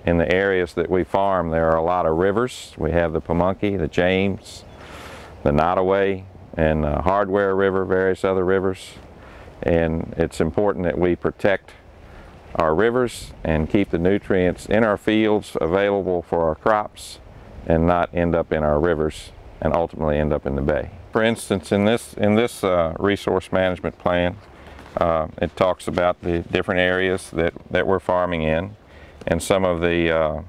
in the areas that we farm, there are a lot of rivers. We have the Pamunkey, the James, the Nottoway, and Hardware River, various other rivers. And it's important that we protect our rivers and keep the nutrients in our fields available for our crops and not end up in our rivers and ultimately end up in the bay. For instance, in this resource management plan, it talks about the different areas that we're farming in and some of the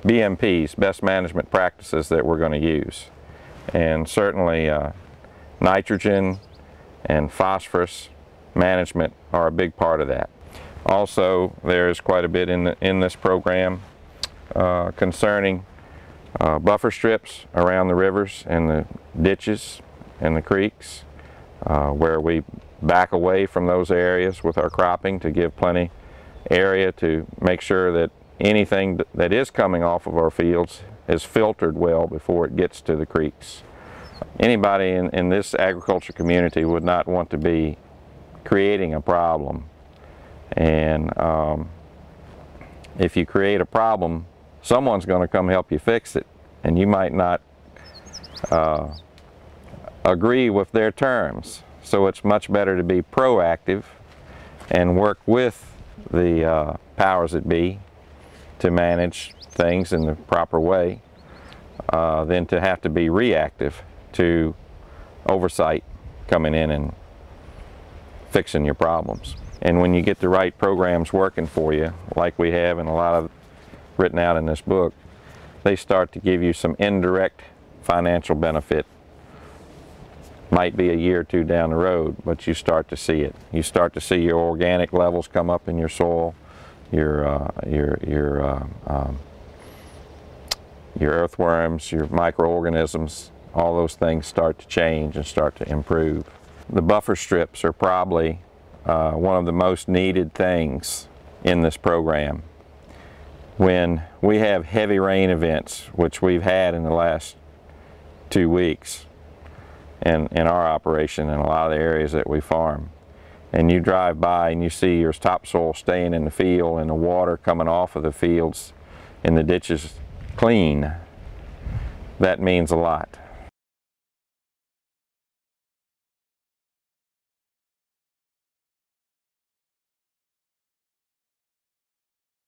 BMPs, best management practices, that we're going to use. And certainly nitrogen and phosphorus management are a big part of that. Also, there's quite a bit in this program concerning buffer strips around the rivers and the ditches and the creeks, where we back away from those areas with our cropping to give plenty area to make sure that anything that is coming off of our fields is filtered well before it gets to the creeks. Anybody in this agriculture community would not want to be creating a problem. And if you create a problem, someone's going to come help you fix it, and you might not agree with their terms. So it's much better to be proactive and work with the powers that be to manage things in the proper way than to have to be reactive to oversight coming in and fixing your problems. And when you get the right programs working for you, like we have and a lot of written out in this book, they start to give you some indirect financial benefit. Might be a year or two down the road, but you start to see it. You start to see your organic levels come up in your soil, your earthworms, your microorganisms, all those things start to change and start to improve. The buffer strips are probably one of the most needed things in this program. When we have heavy rain events, which we've had in the last 2 weeks in our operation in a lot of the areas that we farm, and you drive by and you see your topsoil staying in the field and the water coming off of the fields in the ditches clean, that means a lot.